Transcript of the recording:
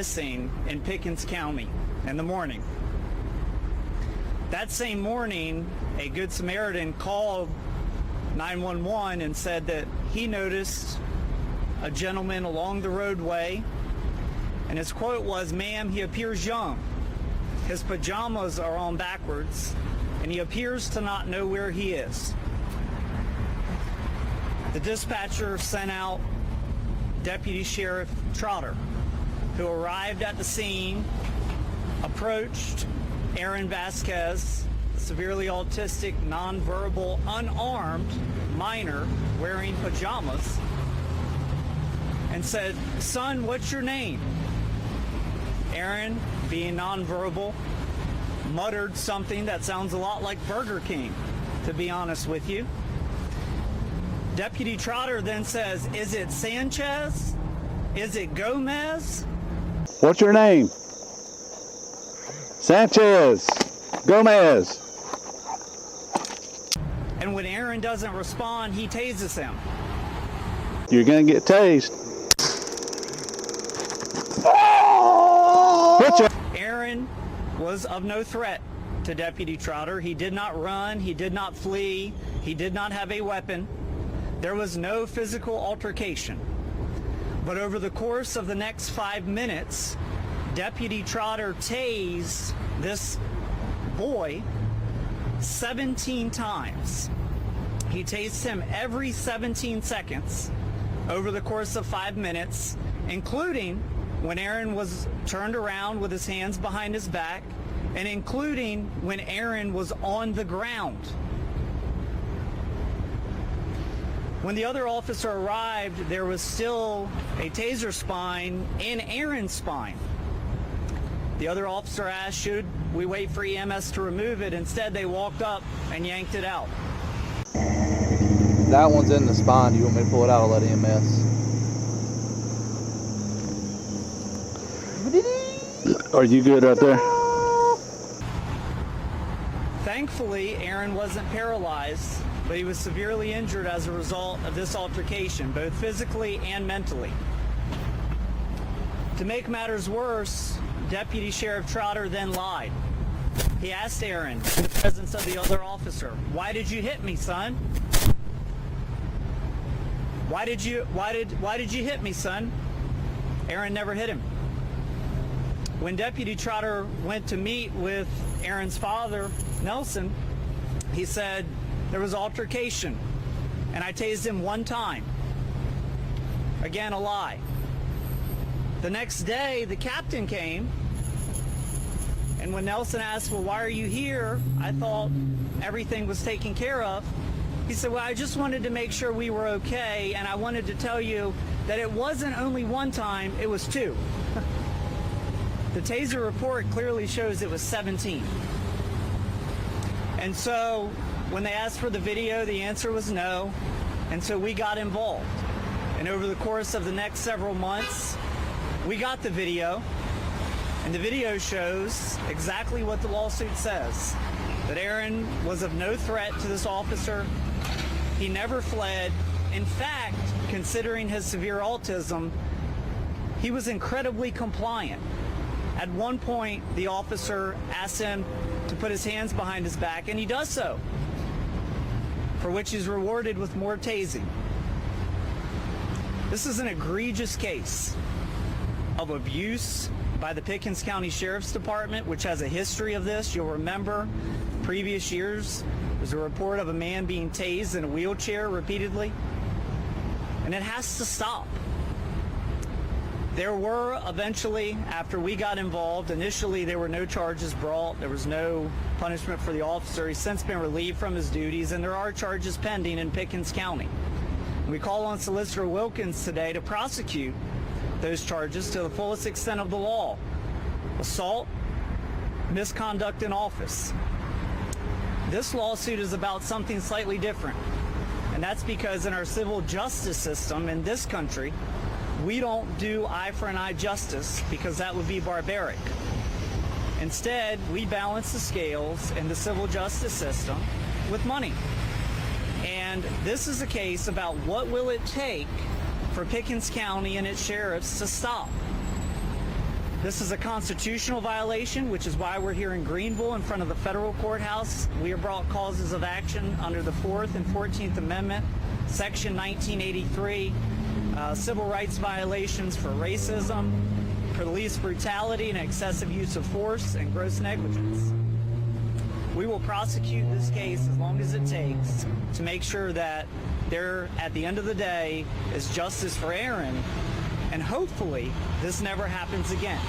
missing in Pickens County in the morning. That same morning, a Good Samaritan called 911 and said that he noticed a gentleman along the roadway, and his quote was, "Ma'am, he appears young. His pajamas are on backwards, and he appears to not know where he is." The dispatcher sent out Deputy Sheriff Trotter, who arrived at the scene, approached Aaron Vasquez, a severely autistic, nonverbal, unarmed minor wearing pajamas, and said, "Son, what's your name?" Aaron, being nonverbal, muttered something that sounds a lot like Burger King, to be honest with you. Deputy Trotter then says, "Is it Sanchez? Is it Gomez?" "What's your name?" "Sanchez. Gomez." And when Aaron doesn't respond, he tases him. "You're gonna get tased." Aaron was of no threat to Deputy Trotter. He did not run, he did not flee, he did not have a weapon. There was no physical altercation. But over the course of the next 5 minutes, Deputy Trotter tased this boy 17 times. He tased him every 17 seconds over the course of 5 minutes, including when Aaron was turned around with his hands behind his back, and including when Aaron was on the ground. When the other officer arrived, there was still a taser spine in Aaron's spine. The other officer asked, should we wait for EMS to remove it? Instead, they walked up and yanked it out. That one's in the spine. Do you want me to pull it out or let EMS? Are you good out there? Thankfully, Aaron wasn't paralyzed, but he was severely injured as a result of this altercation, both physically and mentally. To make matters worse, Deputy Sheriff Trotter then lied. He asked Aaron, in the presence of the other officer, "Why did you hit me, son? Why did you hit me, son?" Aaron never hit him. When Deputy Trotter went to meet with Aaron's father, Nelson, he said there was altercation and I tased him one time. Again, a lie. The next day, the captain came, and when Nelson asked, "Well, why are you here? I thought everything was taken care of." He said, "Well, I just wanted to make sure we were okay, and I wanted to tell you that it wasn't only one time, it was two." The taser report clearly shows it was 17. And so when they asked for the video, the answer was no. And so we got involved. And over the course of the next several months, we got the video. And the video shows exactly what the lawsuit says. That Aaron was of no threat to this officer. He never fled. In fact, considering his severe autism, he was incredibly compliant. At one point, the officer asked him to put his hands behind his back, and he does so, for which he's rewarded with more tasing. This is an egregious case of abuse by the Pickens County Sheriff's Department, which has a history of this. You'll remember previous years, there's a report of a man being tased in a wheelchair repeatedly, and it has to stop. There were eventually, after we got involved, initially there were no charges brought. There was no punishment for the officer. He's since been relieved from his duties, and there are charges pending in Pickens County. We call on Solicitor Wilkins today to prosecute those charges to the fullest extent of the law. Assault, misconduct in office. This lawsuit is about something slightly different, and that's because in our civil justice system in this country, we don't do eye for an eye justice because that would be barbaric. Instead, we balance the scales in the civil justice system with money. And this is a case about what will it take for Pickens County and its sheriffs to stop. This is a constitutional violation, which is why we're here in Greenville in front of the federal courthouse. We have brought causes of action under the 4th and 14th Amendment, Section 1983, civil rights violations for racism, police brutality and excessive use of force, and gross negligence. We will prosecute this case as long as it takes to make sure that there, at the end of the day, is justice for Aaron, and hopefully this never happens again.